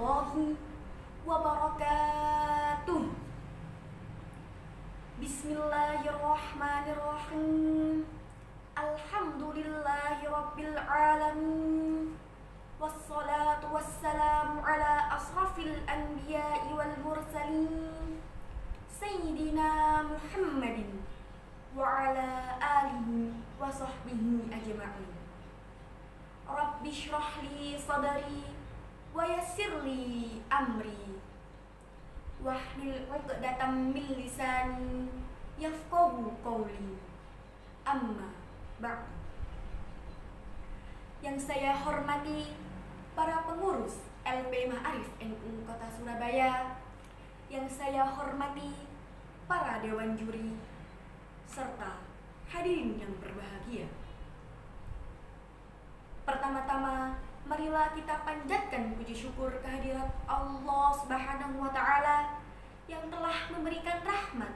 warahmatullahi wabarakatuh. Bismillahirrahmanirrahim. Alhamdulillahi rabbil alamin. Wassalatu wassalamu ala asrafil anbiya'i wal mursalin Sayyidina Muhammadin wa ala alihi wa sahbihi ajma'in. Rabbi shrah li sadri wa yassir li amri wahlul 'uqdatam min lisani yafqahu qawli. Amma ba'd. Yang saya hormati para pengurus LP Ma'arif NU Kota Surabaya, yang saya hormati para dewan juri serta hadirin yang berbahagia. Pertama-tama, marilah kita panjatkan puji syukur kehadirat Allah Subhanahu wa Ta'ala yang telah memberikan rahmat,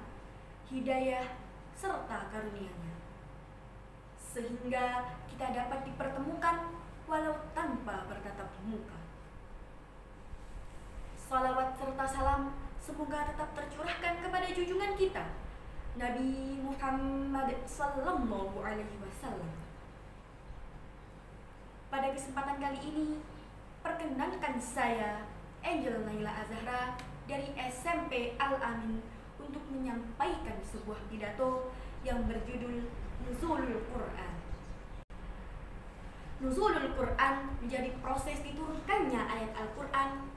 hidayah, serta karunia-Nya, sehingga kita dapat dipertemukan walau tanpa bertatap muka. Salawat serta salam semoga tetap tercurahkan kepada junjungan kita, Nabi Muhammad sallallahu alaihi wasallam. Pada kesempatan kali ini, perkenankan saya, Angel Naila Azahra dari SMP Al-Amin, untuk menyampaikan sebuah pidato yang berjudul Nuzulul Quran. Nuzulul Quran menjadi proses diturunkannya ayat Al-Quran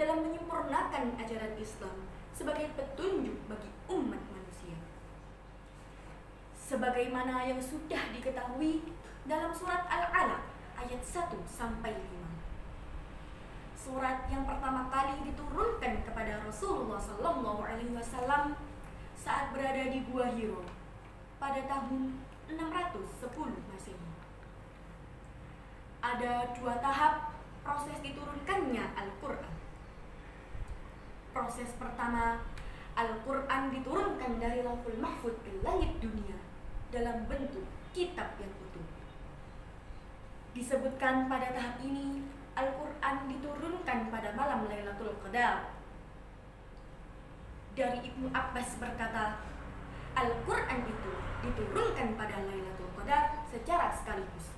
dalam menyempurnakan ajaran Islam sebagai petunjuk bagi umat manusia. Sebagaimana yang sudah diketahui dalam surat Al-Alaq ayat 1-5. Surat yang pertama kali diturunkan kepada Rasulullah SAW saat berada di Gua Hiro pada tahun 610 Masehi. Ada dua tahap proses diturunkannya Al-Quran. Proses pertama, Al-Quran diturunkan dari Lauhul Mahfuz ke langit dunia dalam bentuk kitab yang utuh. Disebutkan pada tahap ini, Al-Quran diturunkan pada malam Lailatul Qadar. Dari Ibnu Abbas berkata, Al-Quran itu diturunkan pada Lailatul Qadar secara sekaligus.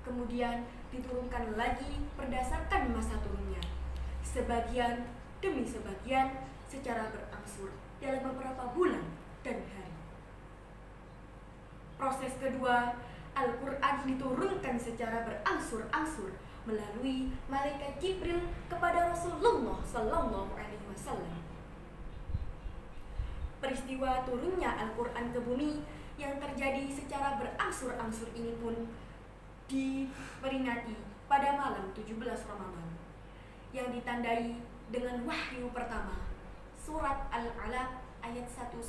Kemudian diturunkan lagi berdasarkan masa turunnya, sebagian demi sebagian secara berangsur dalam beberapa bulan dan hari. Proses kedua, Al-Quran diturunkan secara berangsur-angsur melalui malaikat Jibril kepada Rasulullah Sallallahu Alaihi Wasallam. Peristiwa turunnya Al-Quran ke bumi yang terjadi secara berangsur-angsur ini pun diperingati pada malam 17 Ramadan yang ditandai dengan wahyu pertama, surat Al-Alaq ayat 1-5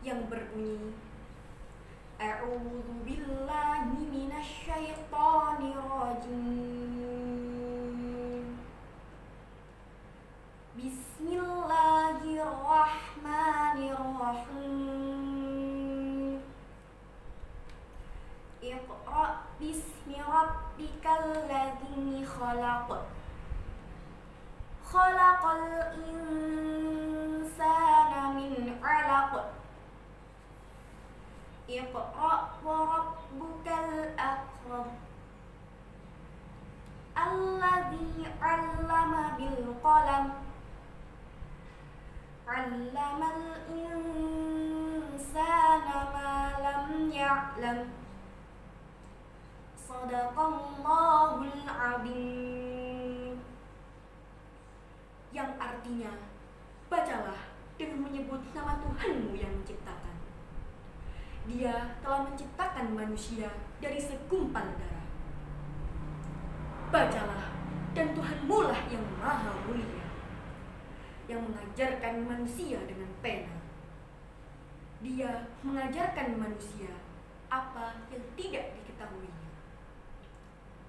yang berbunyi, A'udzu billahi minasyaitonir rajim. Bismillahirrahmanirrahim. Iqra bismi rabbikal ladzi khalaq. Khalaqal insana min 'alaq. Iqra wa rabbukal akram. Alladzi 'allama bil qalam. 'Allamal insana ma lam ya'lam. Shadaqallahul 'azim. Yang artinya, bacalah dengan menyebut nama Tuhanmu yang menciptakan. Dia telah menciptakan manusia dari segumpal darah. Bacalah, dan Tuhanmu lah yang maha mulia, yang mengajarkan manusia dengan pena. Dia mengajarkan manusia apa yang tidak diketahuinya.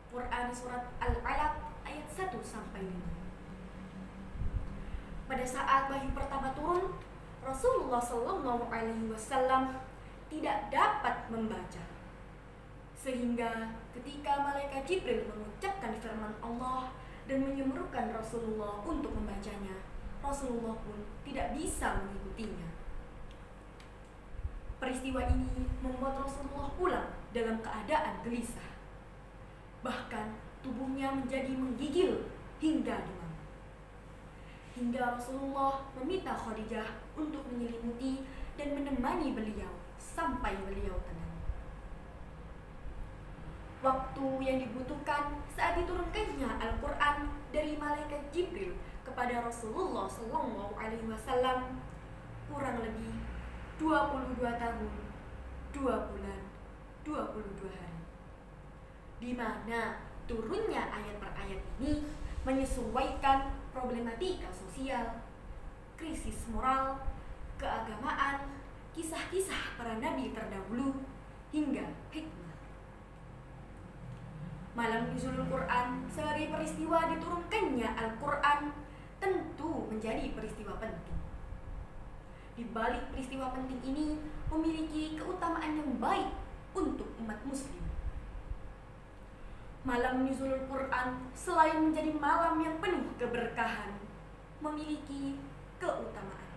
Quran surat Al-Alaq ayat 1-5. Pada saat wahyu pertama turun, Rasulullah Sallallahu Alaihi Wasallam tidak dapat membaca, sehingga ketika malaikat Jibril mengucapkan firman Allah dan menyuruhkan Rasulullah untuk membacanya, Rasulullah pun tidak bisa mengikutinya. Peristiwa ini membuat Rasulullah pulang dalam keadaan gelisah. Bahkan tubuhnya menjadi menggigil hingga demam. Hingga Rasulullah meminta Khadijah untuk menyelimuti dan menemani beliau sampai beliau tenang. Waktu yang dibutuhkan saat diturunkannya Al-Quran dari malaikat Jibril kepada Rasulullah SAW kurang lebih 22 tahun, 2 bulan, 22 hari. Di mana turunnya ayat per ayat ini menyesuaikan problematika sosial, krisis moral, keagamaan, kisah-kisah para nabi terdahulu, hingga hikmah. Malam nuzulul Quran sebagai peristiwa diturunkannya Al-Quran tentu menjadi peristiwa penting. Di balik peristiwa penting ini memiliki keutamaan yang baik untuk umat muslim. Malam nuzulul Quran selain menjadi malam yang penuh keberkahan, memiliki keutamaan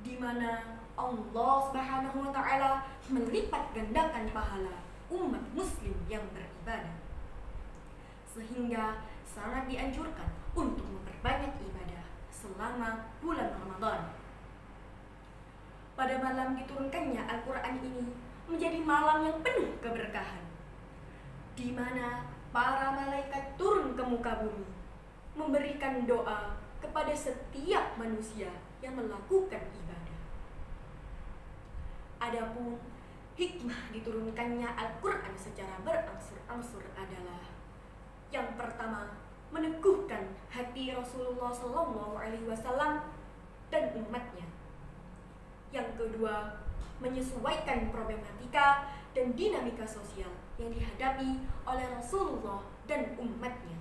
di mana Allah Subhanahu wa taala melipat gandakan pahala umat muslim yang beribadah. Sehingga sangat dianjurkan untuk memperbanyak ibadah selama bulan Ramadan. Pada malam diturunkannya Al-Quran ini menjadi malam yang penuh keberkahan, di mana para malaikat turun ke muka bumi memberikan doa kepada setiap manusia yang melakukan ibadah. Adapun hikmah diturunkannya Al-Quran secara berangsur-angsur adalah: yang pertama, meneguhkan hati Rasulullah SAW dan umatnya. Yang kedua, menyesuaikan problematika dan dinamika sosial yang dihadapi oleh Rasulullah dan umatnya.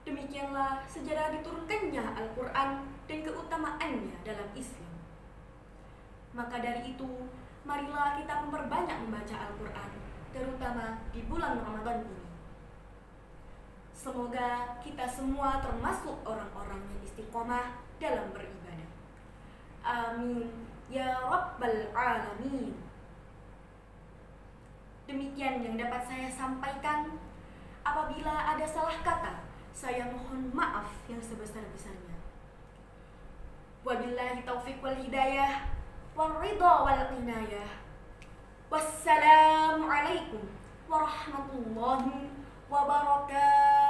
Demikianlah sejarah diturunkannya Al-Quran dan keutamaannya dalam Islam. Maka dari itu, marilah kita memperbanyak membaca Al-Quran, terutama di bulan Ramadan ini. Semoga kita semua termasuk orang-orang yang istiqomah dalam beribadah. Amin ya Rabbal Alamin. Demikian yang dapat saya sampaikan. Apabila ada salah kata, saya mohon maaf yang sebesar-besarnya. Wabillahi taufiq wal hidayah, wal ridha wal inayah. Wassalamualaikum warahmatullahi wabarakatuh.